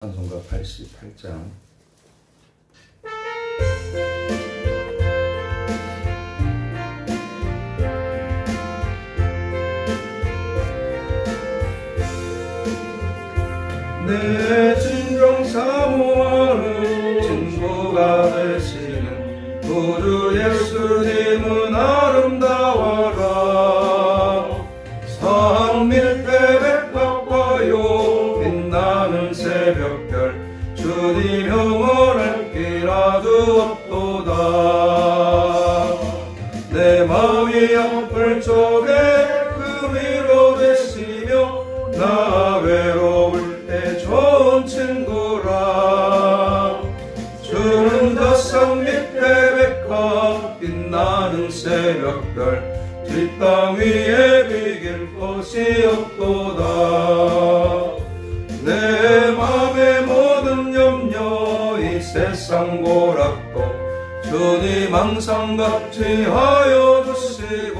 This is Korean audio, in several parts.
찬송가 88장. 내 진정 사모하는 친구가 되시는 구주 예수님은 아름다워라. 산밀배 백합과요 빛나는 새벽별 주님 영원할 길 아주 없도다. 내 마음이 아플 적에 그 위로 되시며 나 외로울 때 좋은 친구라. 주는 저 산 밑에 백합 빛나는 새벽별 뒷땅 위에 비길 곳이 없도다. 내 맘의 모든 염려 이 세상 고락도 주님 항상 같이 하여 주시고,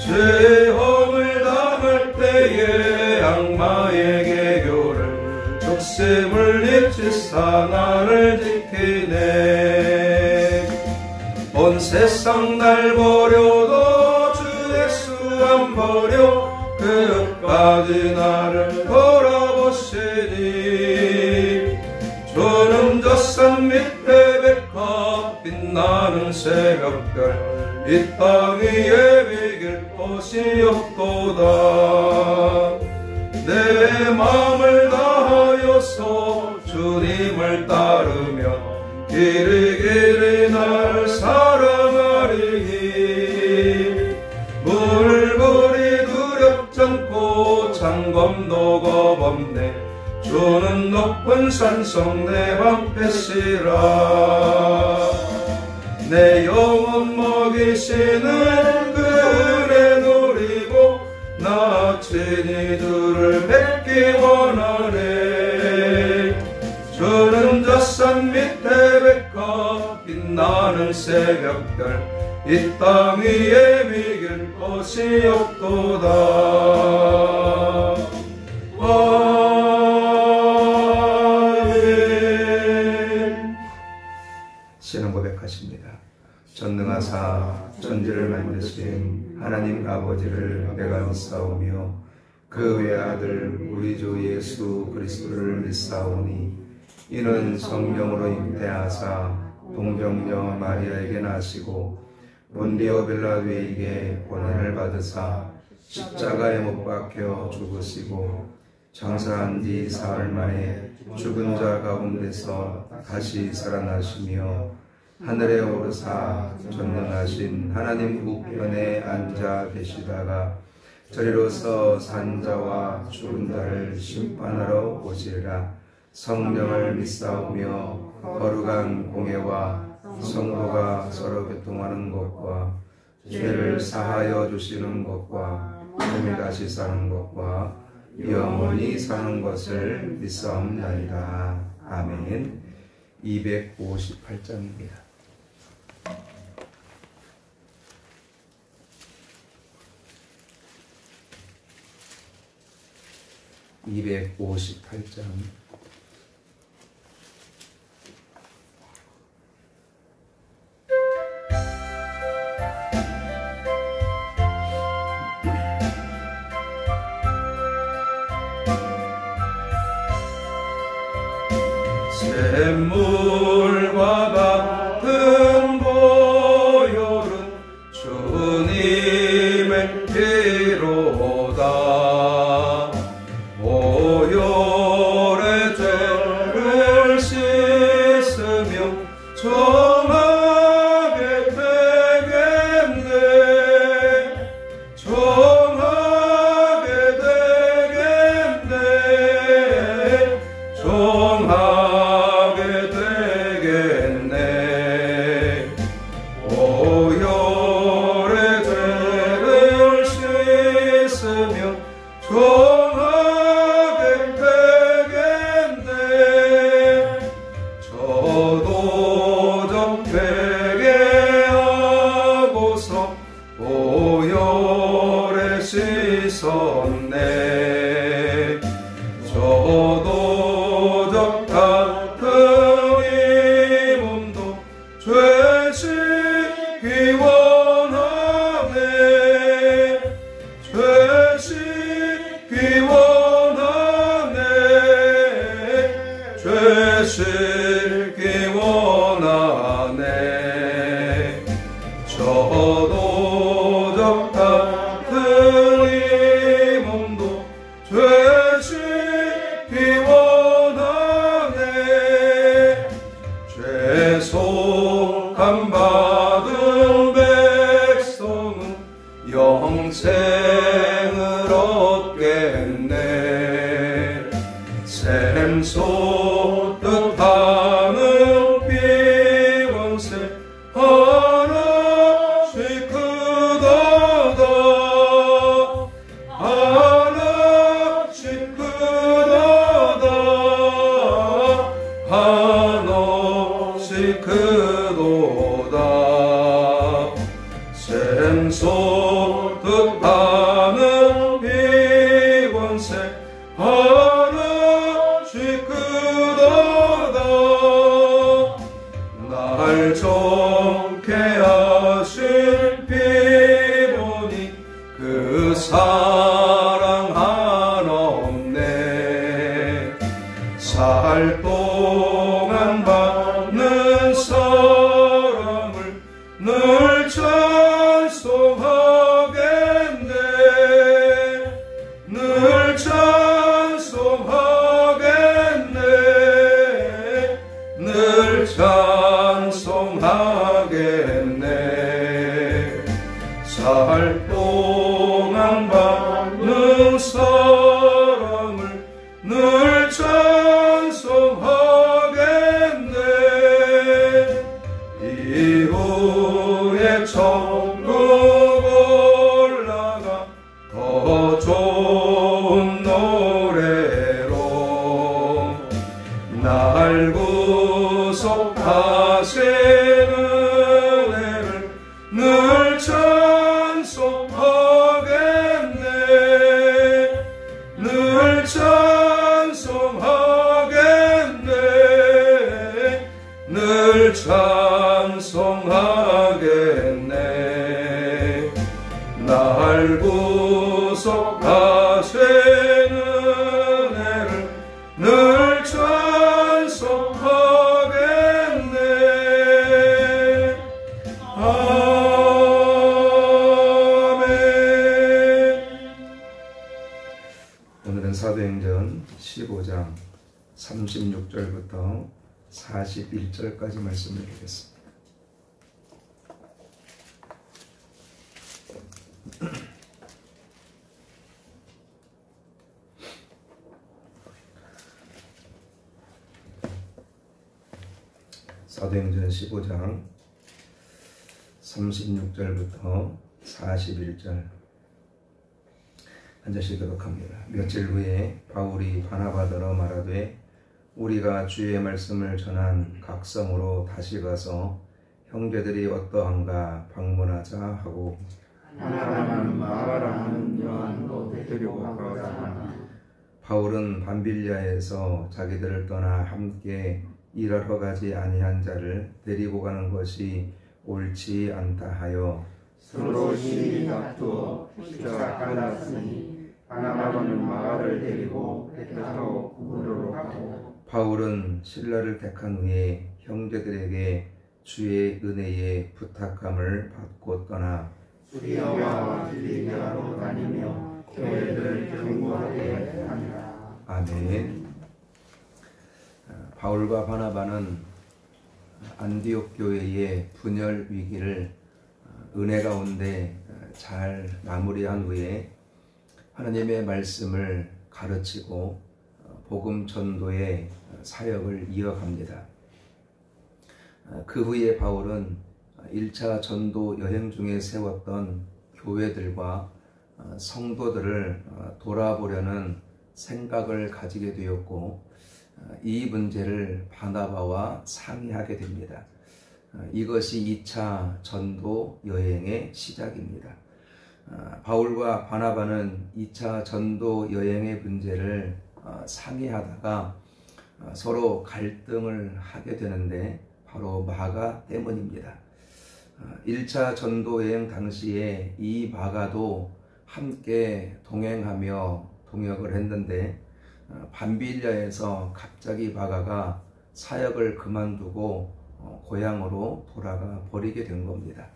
죄험을 당할 때에 악마의 개교를 죽심을 잊히사 나를 지키네. 온 세상 날 버려도 주 예수 안 버려 끝까지 나를 돌아보시니. 주는 저 산 밑에 백합 빛나는 새벽별 이 땅 위에 비길 곳이 없도다. 내 마음을 다하여서 주님을 따르며 길이길이 날 사랑하리니. 물불이 두렵지 않고 창검도 겁없네. 주는 높은 산성 내 방패시라. 내 영혼 먹이시는 그 은혜 누리고 나 친히 주를 뵙기 원하네. 주는 저 산 밑에 백합 빛나는 새벽별 이 땅 위에 비길 곳이 없도다. 아멘. 신앙 고백하십니다. 전능하사 천지를 만드신 하나님 아버지를 내가 믿사오며 그 외아들 우리 주 예수 그리스도를 믿사오니 이는 성령으로 잉태하사 동정녀 마리아에게 나시고 본디오 빌라도에게 고난을 받으사 십자가에 못 박혀 죽으시고 장사한 뒤 사흘 만에 죽은 자 가운데서 다시 살아나시며 하늘에 오르사 전능하신 하나님 우편에 앉아 계시다가 저리로서 산 자와 죽은 자를 심판하러 오시리라. 성령을 믿사오며 거룩한 공예와 성도가 서로 교통하는 것과 죄를 사하여 주시는 것과 몸이 다시 사는 것과 영원히 사는 것을 믿사옵나이다. 아멘. 258장입니다. 샘물과 같은 보혈은 주님의 피로다. 보혈의 죄를 씻으며 정하게 되겠네. 정하게 되겠네. 정하게 되겠네. 되시기 원하네. 저도 적 같은 이 몸도 되시기 원하네. 죄속함 받은 백성은 영생을 얻겠네. 샘 솟듯 하는 비원세 하나씩 크도다. 하나씩 크도다. 하나씩 크도다. 샘 솟듯 하는 비원세 하나씩 크도다. 날 정케 하신 피보니 그 사랑 한없네. 살 동안 받는 사랑을 늘 찬송하겠네. 늘 찬송하겠네. 늘 찬송하겠네. 살 동안 받는 사랑을 늘 찬송하겠네. 이후에 천국 올라가 더 좋은 노래로 날 구속하신 은혜를 늘 찬송하겠네. 늘 찬송하겠네. 늘 찬송하겠네. 날 구속하신 은혜를 늘 찬송하겠네. 아멘. 오늘은 사도행전 15장 36절부터 41절까지 말씀을 드리겠습니다. 사도행전 15장 36절부터 41절 한 절씩 교독합니다. 며칠 후에 바울이 바나바더러 말하되 우리가 주의 말씀을 전한 각 성으로 다시 가서 형제들이 어떠한가 방문하자 하고 하나라는 마가라는 요한도 데리고 가고자 하나. 바울은 밤빌리아에서 자기들을 떠나 함께 일하러 가지 아니한 자를 데리고 가는 것이 옳지 않다 하여 서로 시비 다투어 피가 갈랐으니 바나바는 마가를 데리고 배 타고 구부로로 가고 바울은 신라를 택한 후에 형제들에게 주의 은혜에 부탁함을 받고 떠나 수리아와 빌리기아로 다니며 교회를 경고하게 하니라. 아멘. 바울과 바나바는 안디옥 교회의 분열 위기를 은혜 가운데 잘 마무리한 후에 하나님의 말씀을 가르치고 복음 전도의 사역을 이어갑니다. 그 후에 바울은 1차 전도 여행 중에 세웠던 교회들과 성도들을 돌아보려는 생각을 가지게 되었고 이 문제를 바나바와 상의하게 됩니다. 이것이 2차 전도 여행의 시작입니다. 바울과 바나바는 2차 전도 여행의 문제를 상의하다가 서로 갈등을 하게 되는데 바로 마가 때문입니다. 1차 전도 여행 당시에 이 마가도 함께 동행하며 동역을 했는데 밤빌리아에서 갑자기 마가가 사역을 그만두고 고향으로 돌아가 버리게 된 겁니다.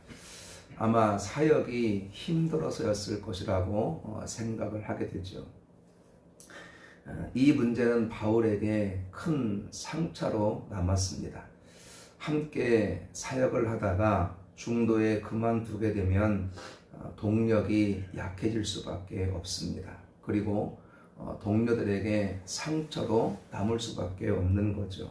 아마 사역이 힘들어서였을 것이라고 생각을 하게 되죠. 이 문제는 바울에게 큰 상처로 남았습니다. 함께 사역을 하다가 중도에 그만두게 되면 동력이 약해질 수밖에 없습니다. 그리고 동료들에게 상처로 남을 수밖에 없는 거죠.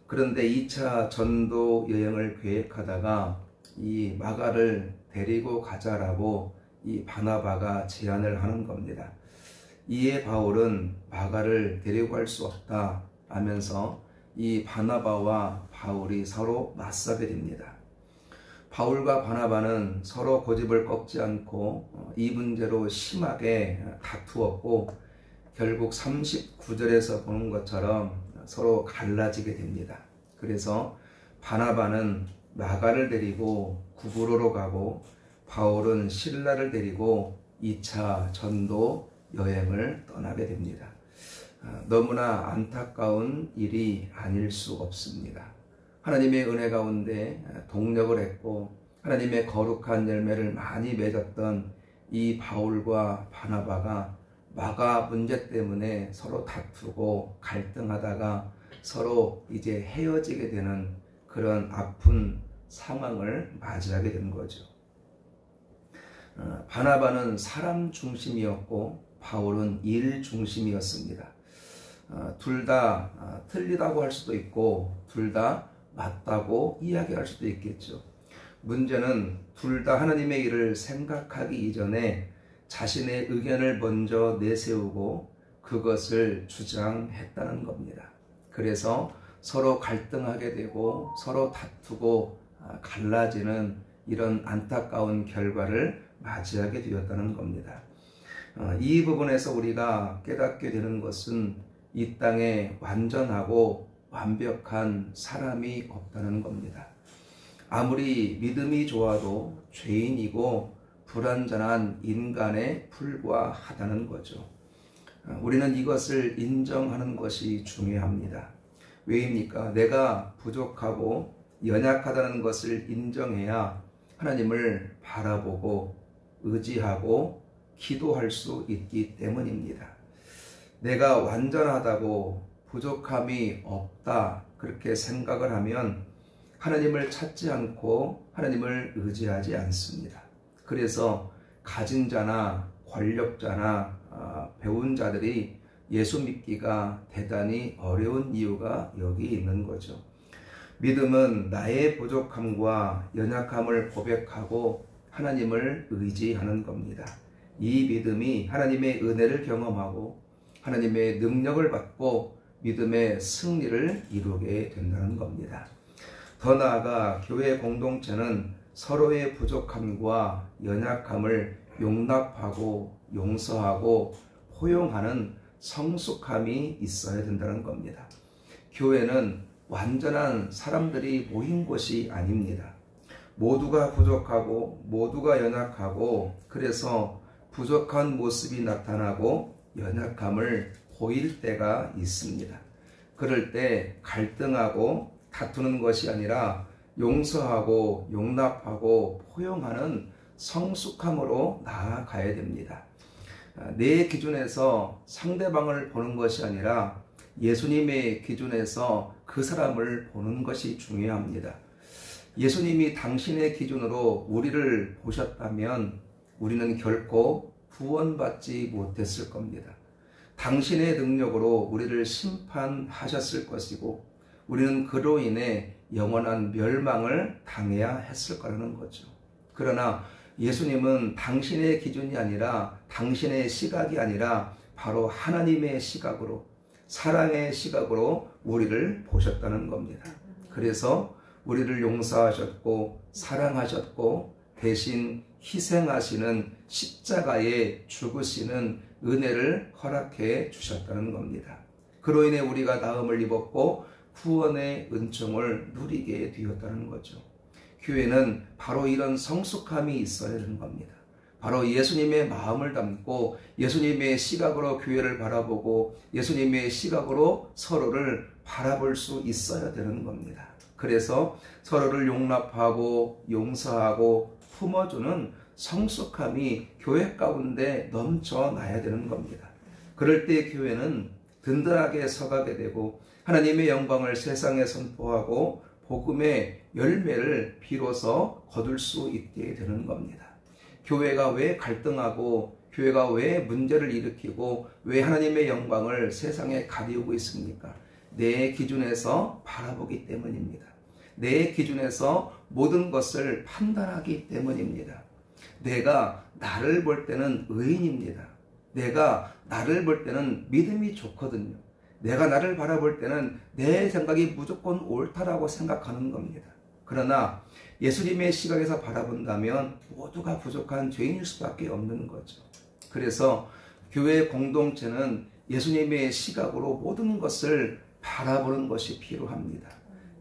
그런데 2차 전도 여행을 계획하다가 이 마가를 데리고 가자라고 이 바나바가 제안을 하는 겁니다. 이에 바울은 마가를 데리고 갈 수 없다 하면서 이 바나바와 바울이 서로 맞서게 됩니다. 바울과 바나바는 서로 고집을 꺾지 않고 이 문제로 심하게 다투었고 결국 39절에서 보는 것처럼 서로 갈라지게 됩니다. 그래서 바나바는 마가를 데리고 구브로로 가고 바울은 실라를 데리고 2차 전도 여행을 떠나게 됩니다. 너무나 안타까운 일이 아닐 수 없습니다. 하나님의 은혜 가운데 동력을 했고 하나님의 거룩한 열매를 많이 맺었던 이 바울과 바나바가 마가 문제 때문에 서로 다투고 갈등하다가 서로 이제 헤어지게 되는 그런 아픈 상황을 맞이하게 된 거죠. 바나바는 사람 중심이었고 바울은 일 중심이었습니다. 둘 다 틀리다고 할 수도 있고 둘 다 맞다고 이야기할 수도 있겠죠. 문제는 둘 다 하나님의 일을 생각하기 이전에 자신의 의견을 먼저 내세우고 그것을 주장했다는 겁니다. 그래서 서로 갈등하게 되고 서로 다투고 갈라지는 이런 안타까운 결과를 맞이하게 되었다는 겁니다. 이 부분에서 우리가 깨닫게 되는 것은 이 땅에 완전하고 완벽한 사람이 없다는 겁니다. 아무리 믿음이 좋아도 죄인이고 불완전한 인간에 불과하다는 거죠. 우리는 이것을 인정하는 것이 중요합니다. 왜입니까? 내가 부족하고 연약하다는 것을 인정해야 하나님을 바라보고 의지하고 기도할 수 있기 때문입니다. 내가 완전하다고 부족함이 없다 그렇게 생각을 하면 하나님을 찾지 않고 하나님을 의지하지 않습니다. 그래서 가진 자나 권력자나 배운 자들이 예수 믿기가 대단히 어려운 이유가 여기 있는 거죠. 믿음은 나의 부족함과 연약함을 고백하고 하나님을 의지하는 겁니다. 이 믿음이 하나님의 은혜를 경험하고 하나님의 능력을 받고 믿음의 승리를 이루게 된다는 겁니다. 더 나아가 교회 공동체는 서로의 부족함과 연약함을 용납하고 용서하고 포용하는 성숙함이 있어야 된다는 겁니다. 교회는 완전한 사람들이 모인 곳이 아닙니다. 모두가 부족하고 모두가 연약하고 그래서 부족한 모습이 나타나고 연약함을 보일 때가 있습니다. 그럴 때 갈등하고 다투는 것이 아니라 용서하고 용납하고 포용하는 성숙함으로 나아가야 됩니다. 내 기준에서 상대방을 보는 것이 아니라 예수님의 기준에서 그 사람을 보는 것이 중요합니다. 예수님이 당신의 기준으로 우리를 보셨다면 우리는 결코 구원받지 못했을 겁니다. 당신의 능력으로 우리를 심판하셨을 것이고 우리는 그로 인해 영원한 멸망을 당해야 했을 거라는 거죠. 그러나 예수님은 당신의 기준이 아니라 당신의 시각이 아니라 바로 하나님의 시각으로 사랑의 시각으로 우리를 보셨다는 겁니다. 그래서 우리를 용서하셨고 사랑하셨고 대신 희생하시는 십자가에 죽으시는 은혜를 허락해 주셨다는 겁니다. 그로 인해 우리가 나음을 입었고 구원의 은총을 누리게 되었다는 거죠. 교회는 바로 이런 성숙함이 있어야 하는 겁니다. 바로 예수님의 마음을 담고 예수님의 시각으로 교회를 바라보고 예수님의 시각으로 서로를 바라볼 수 있어야 되는 겁니다. 그래서 서로를 용납하고 용서하고 품어주는 성숙함이 교회 가운데 넘쳐나야 되는 겁니다. 그럴 때 교회는 든든하게 서가게 되고 하나님의 영광을 세상에 선포하고 복음의 열매를 비로소 거둘 수 있게 되는 겁니다. 교회가 왜 갈등하고 교회가 왜 문제를 일으키고 왜 하나님의 영광을 세상에 가리우고 있습니까? 내 기준에서 바라보기 때문입니다. 내 기준에서 모든 것을 판단하기 때문입니다. 내가 나를 볼 때는 의인입니다. 내가 나를 볼 때는 믿음이 좋거든요. 내가 나를 바라볼 때는 내 생각이 무조건 옳다라고 생각하는 겁니다. 그러나 예수님의 시각에서 바라본다면 모두가 부족한 죄인일 수밖에 없는 거죠. 그래서 교회 공동체는 예수님의 시각으로 모든 것을 바라보는 것이 필요합니다.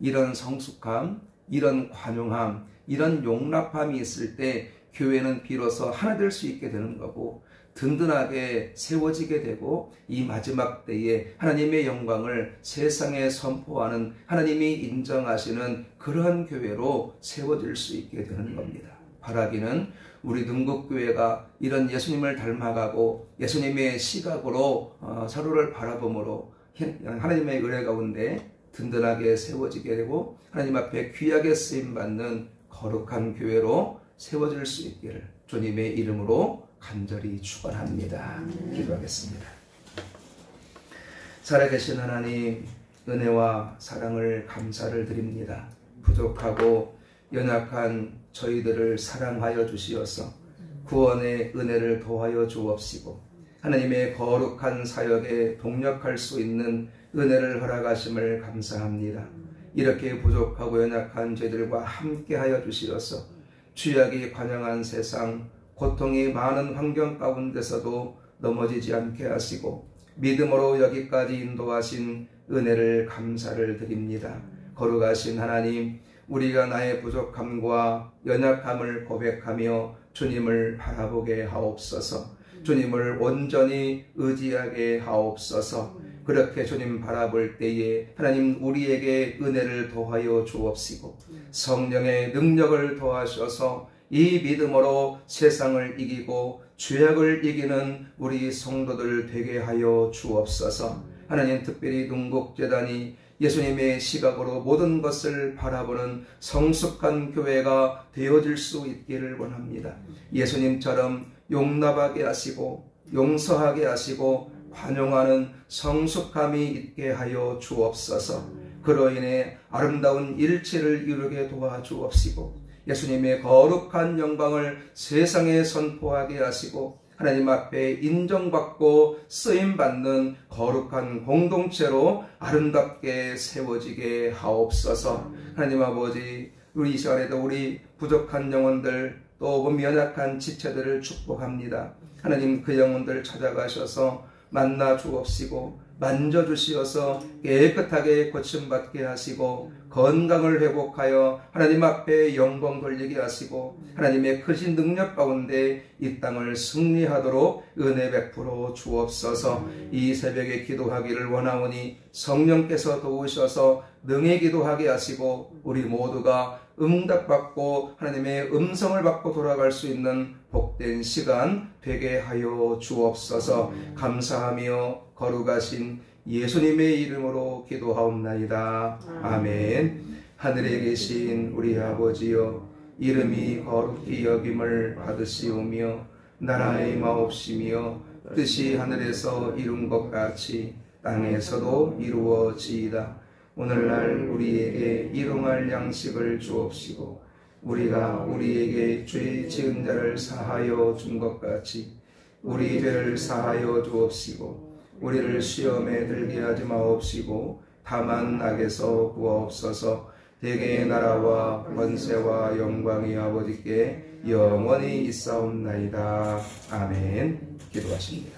이런 성숙함, 이런 관용함, 이런 용납함이 있을 때 교회는 비로소 하나 될 수 있게 되는 거고 든든하게 세워지게 되고 이 마지막 때에 하나님의 영광을 세상에 선포하는 하나님이 인정하시는 그런 교회로 세워질 수 있게 되는 겁니다. 바라기는 우리 능곡교회가 이런 예수님을 닮아가고 예수님의 시각으로 서로를 바라봄으로 하나님의 은혜 가운데 든든하게 세워지게 되고 하나님 앞에 귀하게 쓰임받는 거룩한 교회로 세워질 수 있기를 주님의 이름으로 간절히 축원합니다. 기도하겠습니다. 살아계신 하나님, 은혜와 사랑을 감사를 드립니다. 부족하고 연약한 저희들을 사랑하여 주시어서 구원의 은혜를 더하여 주옵시고 하나님의 거룩한 사역에 동력할 수 있는 은혜를 허락하심을 감사합니다. 이렇게 부족하고 연약한 저희들과 함께하여 주시어서 죄악이 관영한 세상, 고통이 많은 환경 가운데서도 넘어지지 않게 하시고 믿음으로 여기까지 인도하신 은혜를 감사를 드립니다. 거룩하신 하나님, 우리가 나의 부족함과 연약함을 고백하며 주님을 바라보게 하옵소서. 주님을 온전히 의지하게 하옵소서. 그렇게 주님 바라볼 때에 하나님 우리에게 은혜를 더하여 주옵시고 성령의 능력을 더하셔서 이 믿음으로 세상을 이기고 죄악을 이기는 우리 성도들 되게 하여 주옵소서. 하나님 특별히 능곡재단이 예수님의 시각으로 모든 것을 바라보는 성숙한 교회가 되어질 수 있기를 원합니다. 예수님처럼 용납하게 하시고 용서하게 하시고 관용하는 성숙함이 있게 하여 주옵소서. 그로 인해 아름다운 일치를 이루게 도와주옵시고 예수님의 거룩한 영광을 세상에 선포하게 하시고 하나님 앞에 인정받고 쓰임받는 거룩한 공동체로 아름답게 세워지게 하옵소서. 하나님 아버지, 우리 이 시간에도 우리 부족한 영혼들 또 연약한 지체들을 축복합니다. 하나님 그 영혼들 찾아가셔서 만나 주옵시고 만져주시어서 깨끗하게 고침받게 하시고 건강을 회복하여 하나님 앞에 영광 돌리게 하시고 하나님의 크신 능력 가운데 이 땅을 승리하도록 은혜 베풀어 주옵소서. 이 새벽에 기도하기를 원하오니 성령께서 도우셔서 능히 기도하게 하시고 우리 모두가 응답받고 하나님의 음성을 받고 돌아갈 수 있는 복된 시간 되게 하여 주옵소서. 감사하며 거룩하신 예수님의 이름으로 기도하옵나이다. 아멘. 하늘에 계신 우리 아버지여, 이름이 거룩히 여김을 받으시오며 나라의 마옵시며 뜻이 하늘에서 이룬 것 같이 땅에서도 이루어지이다. 오늘날 우리에게 일용할 양식을 주옵시고 우리가 우리에게 죄 지은 자를 사하여 준 것 같이 우리 죄를 사하여 주옵시고 우리를 시험에 들게 하지 마옵시고 다만 악에서 구하옵소서. 대개의 나라와 권세와 영광이 아버지께 영원히 있사옵나이다. 아멘. 기도하십니다.